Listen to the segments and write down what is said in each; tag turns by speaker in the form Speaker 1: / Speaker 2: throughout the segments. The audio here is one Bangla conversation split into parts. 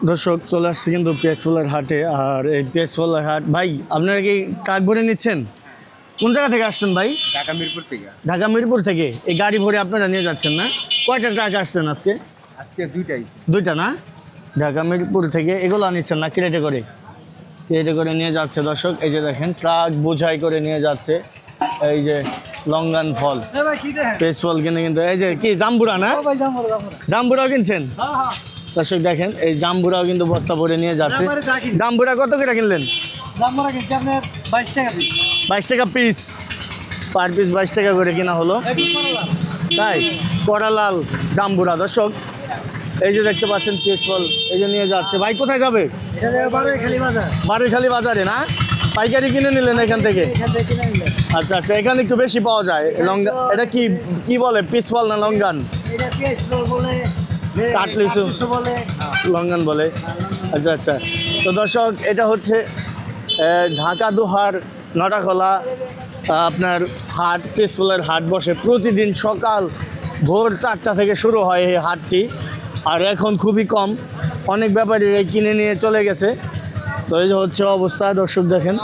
Speaker 1: দর্শক চলে আসছে কিন্তু পেঁয়াজফুলের হাটে। আর এই পেঁয়াজফুলের হাট ভাই, আপনারা কি ট্রাক ভরে নিচ্ছেন? কোন জায়গা থেকে আসছেন ভাই?
Speaker 2: ঢাকা মিরপুর থেকে।
Speaker 1: ঢাকা মিরপুর থেকে এই গাড়ি ভরে আপনারা নিয়ে যাচ্ছেন না? কয়টা ট্রাক আসছেন আজকে?
Speaker 2: আজকে দুইটাই।
Speaker 1: দুইটা না? ঢাকা মিরপুর থেকে এগুলো নিচ্ছেন না ক্রেটে করে? ক্রেটে করে নিয়ে যাচ্ছে দর্শক। এই যে দেখেন ট্রাক বোঝাই করে নিয়ে যাচ্ছে। এই যে লঙ্গান ফল, পেঁয়াজ ফল কিনে কিন্তু এই যে কি জাম্বুরা না? জাম্বুরাও কিনছেন দর্শক? দেখেন এই জাম্বুরাও কিন্তু বস্তা ভরে নিয়ে যাচ্ছে। জাম্বুরা কত করে কিনলেন? 22 টাকা পিস, পার পিস 22 টাকা করে কেনা হলো। তাই কড়া লাল জাম্বুরা দর্শক। এই যে দেখতে পাচ্ছেন পেঁয়াজ ফল এই যে নিয়ে যাচ্ছে। ভাই কোথায় যাবে? বারৈখালী বাজারে না? পাইকারি কিনে নিলেন এখান থেকে? আচ্ছা আচ্ছা, এখানে একটু বেশি পাওয়া যায় লঙ্গা। এটা কি কি বলে, পিস ফল না লঙ্গান? কাটলিচু লঙ্গান বলে। আচ্ছা আচ্ছা, তো দর্শক এটা হচ্ছে ঢাকা দোহার নটাখোলা আপনার হাট, পিসফুলের হাট বসে প্রতিদিন সকাল ভোর 4টা থেকে শুরু হয় এই হাটটি। আর এখন খুবই কম, অনেক ব্যাপারী কিনে নিয়ে চলে গেছে। তো এই যে হচ্ছে অবস্থা দর্শক। দেখেন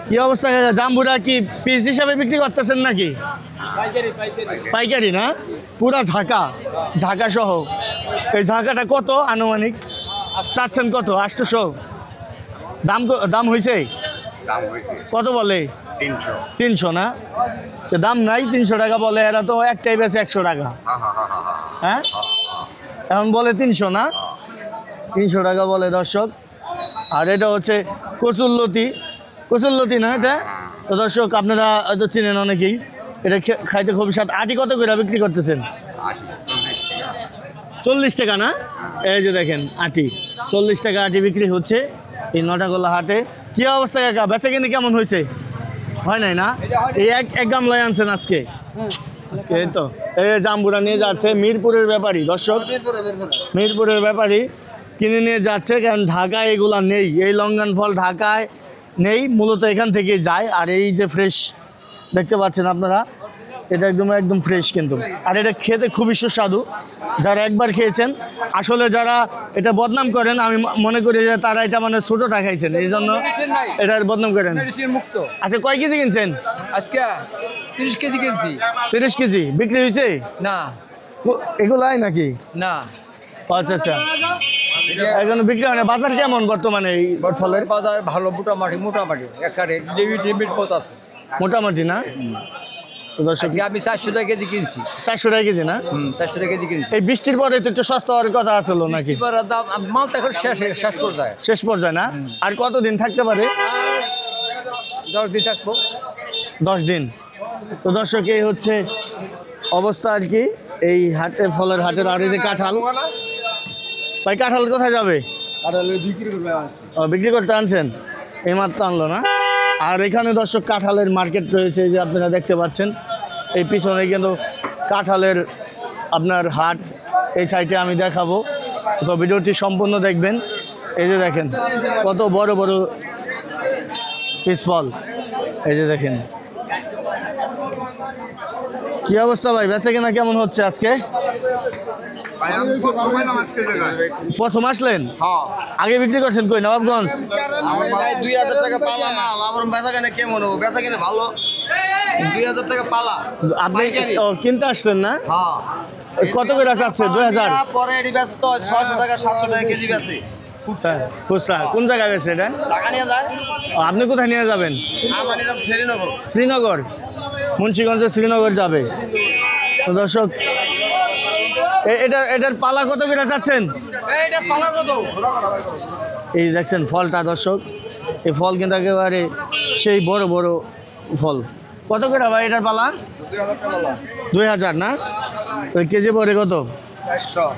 Speaker 1: কি অবস্থা। জাম্বুরা কি পিস হিসাবে বিক্রি করতেছেন নাকি? পাইকারি না? পুরা ঝাঁকা, ঝাঁকা সহ। এই ঝাঁকাটা কত আনুমানিক চাচ্ছেন? কত? 800? দাম হয়েছে কত বলে? 300 না? তো দাম নাই, 300 টাকা বলে। এরা তো একটাই বেশি 100 টাকা। হ্যাঁ, এখন বলে 300 না? 300 টাকা বলে দর্শক। আর এটা হচ্ছে কচুরলতি, কচুরলতি না এটা? তো দর্শক আপনারা হয়তো চিনেন অনেকেই, এটা খাইতে খুবই স্বাদ। আটি কত করে বিক্রি করতেছেন? 40 টাকা না? এই যে দেখেন আটি 40 টাকা আটি বিক্রি হচ্ছে এই নটাখোলা হাটে। কি অবস্থা কাকা, বেচা কিনে কেমন হয়েছে? হয় নাই না? এই এক গামলায় আনছেন আজকে? আজকে এই তো এই জাম্বুরা নিয়ে যাচ্ছে মিরপুরের ব্যাপারী দর্শক। মিরপুরের ব্যাপারী কিনে নিয়ে যাচ্ছে, কারণ ঢাকায় এগুলা নেই। এই লঙ্গান ফল ঢাকায় নেই, মূলত এখান থেকে যায়। আর এই যে ফ্রেশ দেখতে পাচ্ছেন আপনারা, এটা একদম ফ্রেশ কিন্তু। আর এটা খেতে খুবই সুস্বাদু। যারা একবার খেয়েছেন, আসলে যারা এটা বদনাম করেন, আমি মনে করি যে তারা এটা মানে ছোটোটা খাইছেন, এই জন্য এটার বদনাম করেন। আচ্ছা, কয় কেজি কিনছেন
Speaker 2: আজকে? 30 কেজি কিনছি।
Speaker 1: 30 কেজি বিক্রি হয়েছে
Speaker 2: না?
Speaker 1: এগুলাই নাকি?
Speaker 2: না।
Speaker 1: আচ্ছা আচ্ছা, এখন বিক্রি হয় না। বাজার কেমন বর্তমানে এই ফলের?
Speaker 2: বাজার ভালো, মোটামুটি একারে লিমিট পথ আছে।
Speaker 1: মোটামুটি না?
Speaker 2: আমি 400 টাকা কেজি কিনছি।
Speaker 1: 400 টাকা কেজি না?
Speaker 2: 400 টাকা কেজি কিনছি।
Speaker 1: এই বৃষ্টির পরে তো একটু সস্তা হওয়ার কথা আছিল নাকি?
Speaker 2: মাল তো এখন শেষ পর্যায়ে
Speaker 1: না? আর কতদিন থাকতে পারে?
Speaker 2: 10 দিন থাকবো।
Speaker 1: 10 দিন। তো দর্শক এই হচ্ছে অবস্থা আর কি এই হাটে, ফলের হাটের। আর এই যে কাঁঠাল, ভাই কাঁঠাল কোথায় যাবে? বিক্রি করতে আনছেন? এই মাত্র আনলো না? আর এখানে দর্শক কাঁঠালের মার্কেট রয়েছে, যে আপনারা দেখতে পাচ্ছেন এই পিছনে কিন্তু কাঁঠালের আপনার হাট। এই সাইডে আমি দেখাবো, তো ভিডিওটি সম্পূর্ণ দেখবেন। এই যে দেখেন কত বড় বড় পিস ফল। এই যে দেখেন কি অবস্থা ভাই, বেচা কেনা কেমন হচ্ছে আজকে? প্রথম আসলেন? আগে বিক্রি করছেন কই? নবাবগঞ্জ?
Speaker 2: 2000 টাকা পালা মাল, আবার বেচা কেনা কেমন হবে? বেচা কেনা ভালো, 2000 টাকা পালা।
Speaker 1: আপনি কিনতে আসছেন না? কত করে চাচ্ছে? 2000
Speaker 2: পরে এটি ব্যস্ত 600 টাকা 700 টাকা কেজি বেচে।
Speaker 1: খুচরা কোন জায়গায় গেছে এটা?
Speaker 2: টাকা নিয়ে যায়।
Speaker 1: আপনি কোথায় নিয়ে যাবেন?
Speaker 2: আমরা নিলাম শ্রীনগর।
Speaker 1: শ্রীনগর, মুন্সিগঞ্জে শ্রীনগর যাবে। তো দর্শক এটার পালা কত করে চাচ্ছেন? এই দেখছেন ফলটা দর্শক, এই ফল কিন্তু একেবারে সেই বড় বড় ফল। কত করে ভাই এটার পালা? 2000 না? ওই কেজি পরে কত?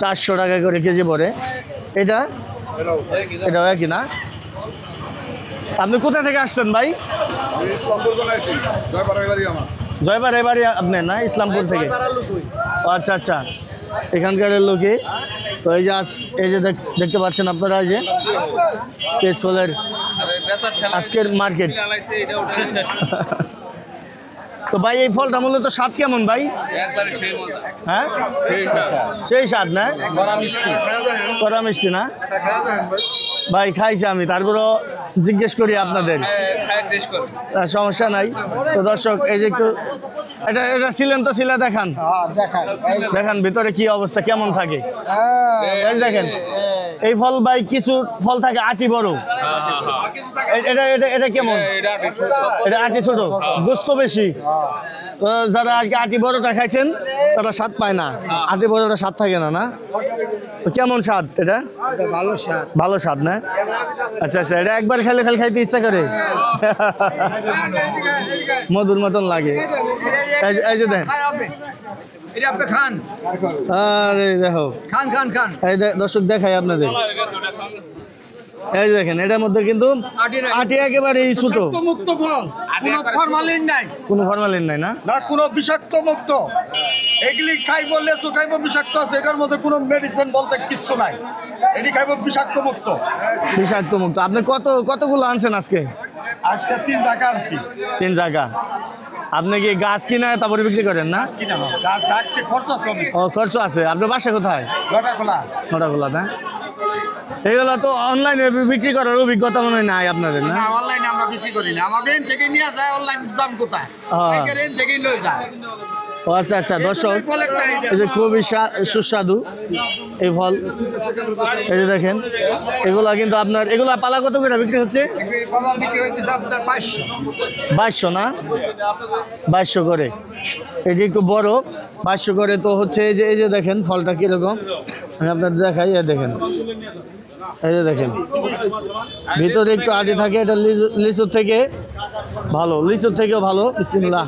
Speaker 1: 400 টাকা করে কেজি পরে। এটাও একই না? আপনি কোথা থেকে আসছেন ভাই? জয়পাড়ার বাড়ি আপনার না? ইসলামপুর থেকে? আচ্ছা আচ্ছা, এখানকার লোকে। তো এই যে এই যে দেখতে পাচ্ছেন আপনারা, এই যে পেঁয়াজ আজকের মার্কেট। তো ভাই এই ফলটা মূলত স্বাদ কেমন ভাই? হ্যাঁ সেই স্বাদ না, কড়া মিষ্টি না ভাই? খাইছি আমি, তারপরও জিজ্ঞেস করি আপনাদের, সমস্যা নাই। তো দর্শক এই যে একটু এটা এটা ছিলেন তো ছিলা দেখান, দেখান ভিতরে কি অবস্থা কেমন থাকে। এই দেখেন এই ফল ভাই, কিছু ফল থাকে আটি বড়, এটা এটা এটা কেমন? এটা আটি ছোট, গোস্ত বেশি। তো যারা আর কি আটি বড়টা খাইছেন তারা স্বাদ পায় না, আটি বড়টা স্বাদ থাকে না। না তো কেমন স্বাদ এটা?
Speaker 2: ভালো স্বাদ।
Speaker 1: ভালো স্বাদ না? আচ্ছা আচ্ছা, এটা একবার খেলে খালি খাইতে ইচ্ছা করে, মধুর মতন লাগে। এই যে দেখেন, আরে দেখো এই দর্শক দেখাই আপনাদের, এই দেখেন এটার মধ্যে কিন্তু আটি একেবারে ছোট,
Speaker 2: মুক্ত ফল, কোনো ফরমালিন নাই,
Speaker 1: কোনো ফরমালিন নাই না,
Speaker 2: না কোনো বিষাক্ত মুক্ত। এগুলি খাইব, লেচু খাইব বিষাক্ত আছে, এটার মধ্যে কোনো মেডিসিন বলতে কিছু নাই, এটি খাইব বিষাক্ত মুক্ত।
Speaker 1: বিষাক্ত মুক্ত। আপনি কতগুলো আনছেন আজকে?
Speaker 2: আজকে 3 জায়গা আনছি।
Speaker 1: 3 জায়গা। আপনি কি গাছ কিনা তারপরে বিক্রি করেন না?
Speaker 2: কিনা গাছ থাকতে খরচ আছে অনেক।
Speaker 1: ও খরচ আছে। আপনার বাসা কোথায়?
Speaker 2: নটাখোলা।
Speaker 1: নটাখোলা না? এইগুলো তো অনলাইনে বিক্রি করার অভিজ্ঞতা মনে হয় নাই আপনাদের না?
Speaker 2: না অনলাইনে আমরা বিক্রি করি না, আমাদের এখান থেকে নিয়ে যায়, অনলাইন দাম কোথায়, এখান থেকেই নিয়ে যায়।
Speaker 1: ও আচ্ছা আচ্ছা, দর্শক এই যে খুবই সুস্বাদু এই ফল, এই যে দেখেন এগুলা কিন্তু আপনার, এগুলা পালা কত করে বিক্রি হচ্ছে? 2200 না? 2200 করে। এই যে একটু বড় 2200 করে। তো হচ্ছে এই যে দেখেন ফলটা কিরকম, আমি আপনাদের দেখাই। দেখেন এই যে দেখেন ভিতরে একটু আটি থাকে, এটা লিচুর থেকে ভালো, লিচুর থেকেও ভালো। বিসমিল্লাহ।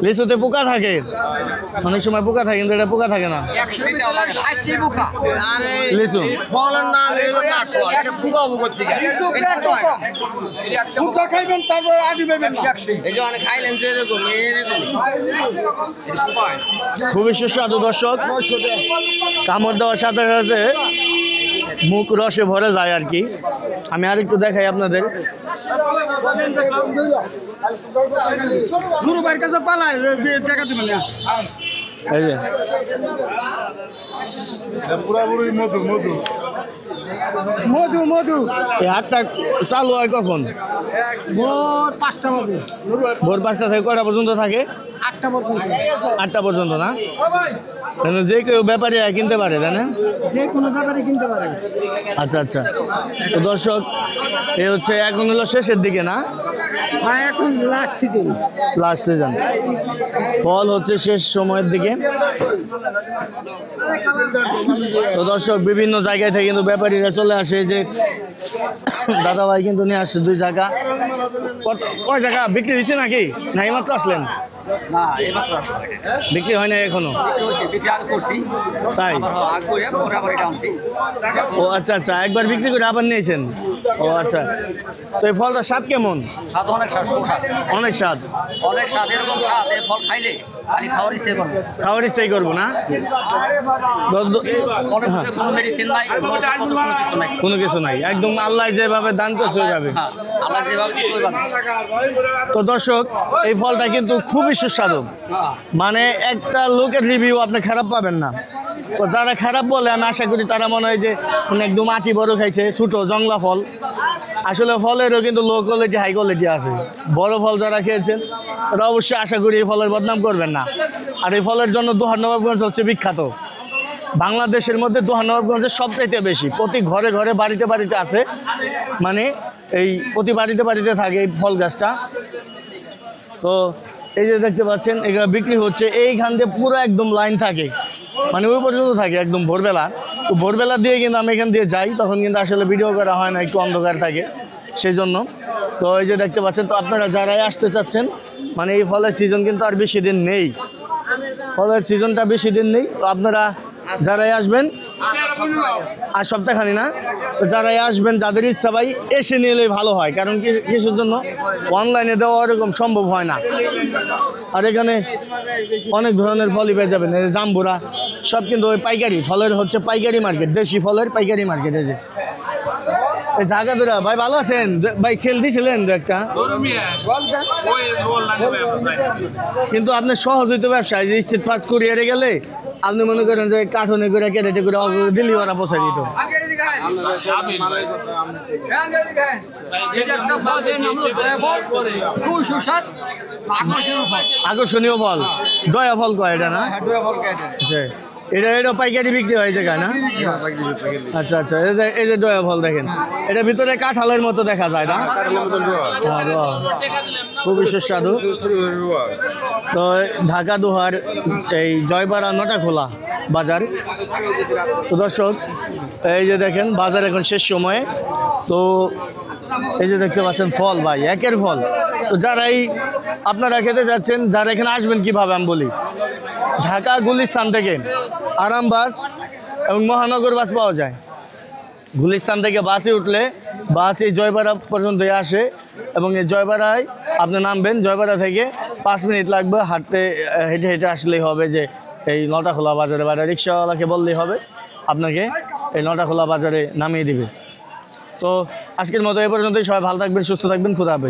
Speaker 1: লিচুতে পোকা থাকে, অনেক সময় পোকা থাকে, কিন্তু এটা পোকা থাকে না। লিচু
Speaker 2: ফলের নাম এলো কাঠফল, এটা পোকা উপর থেকে পোকা খাইবেন, তারপর আটি পাবেন। এই যে অনেক খাইলেন যে এরকম
Speaker 1: খুবই সুস্বাদু দর্শক, কামড় দেওয়ার সাথে সাথে মুখ রসে ভরে যায় আর কি। আমি আর একটু দেখাই আপনাদের।
Speaker 2: গুরু ভাইয়ের কাছে পালায় টাকা দিবেন না।
Speaker 1: এই যে
Speaker 2: পুরাপুরি মধু মধু মধু মধু।
Speaker 1: এই হাটটা চালু হয় কখন?
Speaker 3: ভোর 5টা বাজে।
Speaker 1: ভোর 5টা থেকে কয়টা পর্যন্ত থাকে?
Speaker 3: 8টা পর্যন্ত।
Speaker 1: 8টা পর্যন্ত না? মানে যে কেউ ব্যাপারে কিনতে পারে, তাই না?
Speaker 3: যে কোনো ব্যাপারে কিনতে পারে।
Speaker 1: আচ্ছা আচ্ছা। তো দর্শক এই হচ্ছে এখন হলো শেষের দিকে না?
Speaker 3: হ্যাঁ এখন লাস্ট সিজন।
Speaker 1: লাস্ট সিজন, ফল হচ্ছে শেষ সময়ের দিকে। তো দর্শক বিভিন্ন জায়গায় থেকে কিন্তু ব্যাপারীরা চলে আসে, যে দাদা ভাই কিন্তু নিয়ে আসছে 2 জায়গা। কয় জায়গা বিক্রি হয়েছে নাকি? না এইমাত্র আসলেন?
Speaker 3: না এইমাত্র আসছে।
Speaker 1: বিক্রি হয় না এখনো?
Speaker 3: বিক্রি আগে করছি।
Speaker 1: তাই?
Speaker 3: আগে করে পরে আবার এটা আনছি।
Speaker 1: ও আচ্ছা আচ্ছা, একবার বিক্রি করে আবার নিয়েছেন? ও আচ্ছা। তো এই ফলটার স্বাদ কেমন?
Speaker 3: স্বাদ অনেক স্বাদ, সুস্বাদ।
Speaker 1: অনেক স্বাদ,
Speaker 3: অনেক স্বাদ, এরকম স্বাদ এই ফল খাইলে খালি খাওয়ার ইচ্ছে করবে।
Speaker 1: খাওয়ার ইচ্ছাই করবো না? হ্যাঁ,
Speaker 3: কোনো মেডিসিন নাই, কোনো কিছু নাই।
Speaker 1: কোনো কিছু নাই, একদম আল্লাহ যেভাবে দান করছে ওইভাবে।
Speaker 3: হ্যাঁ, আমরা যেভাবে কিছু ওইভাবে।
Speaker 1: তো দর্শক এই ফলটা কিন্তু খুবই সুস্বাদু, মানে একটা লোকের রিভিউ আপনি খারাপ পাবেন না। তো যারা খারাপ বলে আমি আশা করি তারা মনে হয় যে মানে একদম আটি বড় খাইছে, ছোটো জংলা ফল। আসলে ফলেরও কিন্তু লো কোয়ালিটি হাই কোয়ালিটি আছে। বড় ফল যারা খেয়েছেন তারা অবশ্যই আশা করি এই ফলের বদনাম করবেন না। আর এই ফলের জন্য দোহার-নবাবগঞ্জ হচ্ছে বিখ্যাত। বাংলাদেশের মধ্যে দোহার-নবাবগঞ্জের সবচাইতে বেশি, প্রতি ঘরে ঘরে বাড়িতে বাড়িতে আছে, মানে এই প্রতি বাড়িতে বাড়িতে থাকে এই ফল গাছটা। তো এই যে দেখতে পাচ্ছেন এগুলো বিক্রি হচ্ছে, এইখান দিয়ে পুরো একদম লাইন থাকে, মানে ওই পর্যন্ত থাকে একদম ভোরবেলা। তো ভোরবেলা দিয়ে কিন্তু আমি এখান দিয়ে যাই, তখন কিন্তু আসলে ভিডিও করা হয় না, একটু অন্ধকার থাকে সেই জন্য। তো এই যে দেখতে পাচ্ছেন, তো আপনারা যারাই আসতে চাচ্ছেন, মানে এই ফলের সিজন কিন্তু আর বেশি দিন নেই, ফলের সিজনটা বেশি দিন নেই। তো আপনারা যারাই আসবেন, আর সপ্তাহখানি না, তো যারাই আসবেন যাদের ইচ্ছা ভাই এসে নিলেই ভালো হয়, কারণ কিসের জন্য অনলাইনে দেওয়া ওরকম সম্ভব হয় না। আর এখানে অনেক ধরনের ফলই পেয়ে যাবেন, এই জাম্বুরা সব কিন্তু ওই পাইকারি ফলের হচ্ছে পাইকারি মার্কেট, দেশি ফলের পাইকারি মার্কেট। এই যে এই জায়গা ধরা ভাই ভালো আছেন ভাই ছেল দিয়েছিলেন দু একটা কিন্তু আপনার সহজ হইতো ব্যবসায় যে স্টেট ফাস্ট কুরিয়ারে গেলে আপনি মনে করেন যে কার্টুনে করে কেটে করে দিল্লি ওরা পৌঁছে দিত আকর্ষণীয় ফল দয়া ফল কয় এটা না আচ্ছা এটা পাইকারি বিক্রি হয় জায়গায় না আচ্ছা আচ্ছা এই যে দয়া ফল দেখেন এটা ভিতরে কাঁঠালের মতো দেখা যায় না খুবই সুস্বাদু তো ঢাকা দোহার এই জয়পাড়া নটাখোলা বাজার তো দর্শক এই যে দেখেন বাজার এখন শেষ সময়ে তো এই যে দেখতে পাচ্ছেন ফল ভাই একের ফল তো যারাই আপনারা খেতে যাচ্ছেন যারা এখানে আসবেন কিভাবে আমি বলি ঢাকা গুলিস্তান থেকে আরাম বাস এবং মহানগর বাস পাওয়া যায় গুলিস্তান থেকে বাসে উঠলে বাস এই জয়পাড়া পর্যন্ত আসে এবং এই জয়পাড়ায় আপনি নামবেন জয়পাড়া থেকে 5 মিনিট লাগবে হাঁটতে হেঁটে হেঁটে আসলেই হবে যে এই নটাখোলা বাজারে বা রিক্সাওয়ালাকে বললেই হবে আপনাকে এই নটাখোলা বাজারে নামিয়ে দিবে তো আজকের মতো এ পর্যন্তই সবাই ভালো থাকবেন সুস্থ থাকবেন খুদা হাফেজ